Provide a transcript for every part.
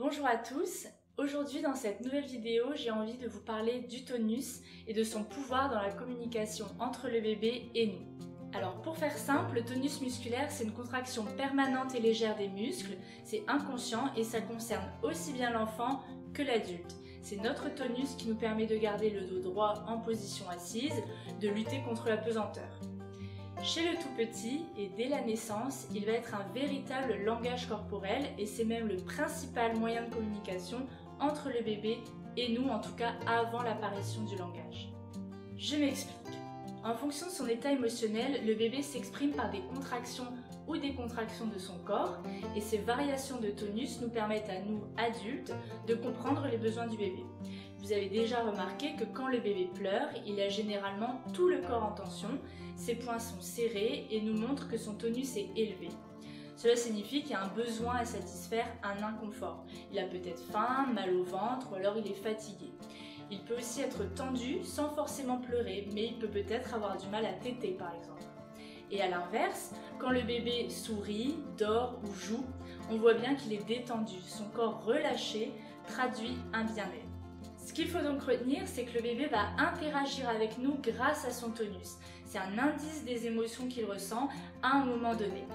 Bonjour à tous, aujourd'hui dans cette nouvelle vidéo j'ai envie de vous parler du tonus et de son pouvoir dans la communication entre le bébé et nous. Alors pour faire simple, le tonus musculaire c'est une contraction permanente et légère des muscles, c'est inconscient et ça concerne aussi bien l'enfant que l'adulte. C'est notre tonus qui nous permet de garder le dos droit en position assise, de lutter contre la pesanteur. Chez le tout petit et dès la naissance, il va être un véritable langage corporel et c'est même le principal moyen de communication entre le bébé et nous, en tout cas avant l'apparition du langage. Je m'explique. En fonction de son état émotionnel, le bébé s'exprime par des contractions ou décontractions de son corps et ces variations de tonus nous permettent à nous, adultes, de comprendre les besoins du bébé. Vous avez déjà remarqué que quand le bébé pleure, il a généralement tout le corps en tension, ses poings sont serrés et nous montrent que son tonus est élevé. Cela signifie qu'il y a un besoin à satisfaire, un inconfort. Il a peut-être faim, mal au ventre ou alors il est fatigué. Il peut aussi être tendu sans forcément pleurer, mais il peut peut-être avoir du mal à téter par exemple. Et à l'inverse, quand le bébé sourit, dort ou joue, on voit bien qu'il est détendu, son corps relâché traduit un bien-être. Ce qu'il faut donc retenir, c'est que le bébé va interagir avec nous grâce à son tonus. C'est un indice des émotions qu'il ressent à un moment donné.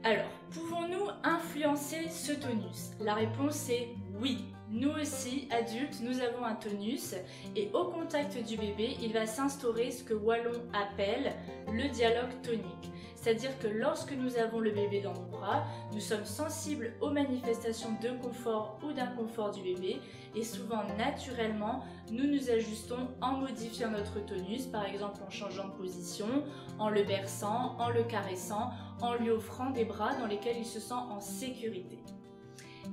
Alors, pouvons-nous influencer ce tonus? La réponse est oui. Nous aussi, adultes, nous avons un tonus et au contact du bébé, il va s'instaurer ce que Wallon appelle le dialogue tonique. C'est-à-dire que lorsque nous avons le bébé dans nos bras, nous sommes sensibles aux manifestations de confort ou d'inconfort du bébé et souvent naturellement, nous nous ajustons en modifiant notre tonus, par exemple en changeant de position, en le berçant, en le caressant, en lui offrant des bras dans lesquels il se sent en sécurité.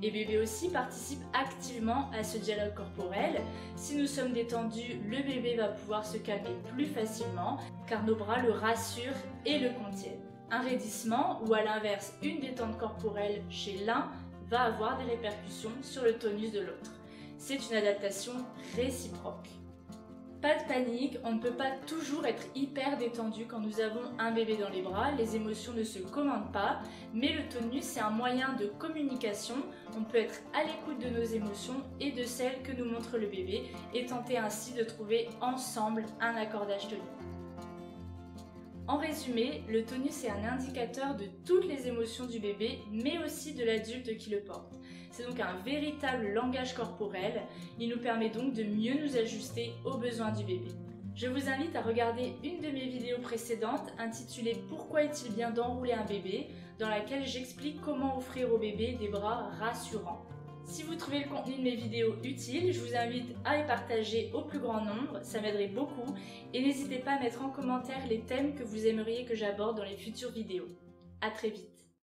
Et bébé aussi participe activement à ce dialogue corporel. Si nous sommes détendus, le bébé va pouvoir se calmer plus facilement car nos bras le rassurent et le contiennent. Un raidissement ou à l'inverse une détente corporelle chez l'un va avoir des répercussions sur le tonus de l'autre. C'est une adaptation réciproque. Pas de panique, on ne peut pas toujours être hyper détendu quand nous avons un bébé dans les bras, les émotions ne se commandent pas, mais le tonus c'est un moyen de communication, on peut être à l'écoute de nos émotions et de celles que nous montre le bébé et tenter ainsi de trouver ensemble un accordage tonique. En résumé, le tonus est un indicateur de toutes les émotions du bébé, mais aussi de l'adulte qui le porte. C'est donc un véritable langage corporel, il nous permet donc de mieux nous ajuster aux besoins du bébé. Je vous invite à regarder une de mes vidéos précédentes intitulée « Pourquoi est-il bien d'enrouler un bébé ?», dans laquelle j'explique comment offrir au bébé des bras rassurants. Si vous trouvez le contenu de mes vidéos utile, je vous invite à les partager au plus grand nombre, ça m'aiderait beaucoup, et n'hésitez pas à mettre en commentaire les thèmes que vous aimeriez que j'aborde dans les futures vidéos. À très vite.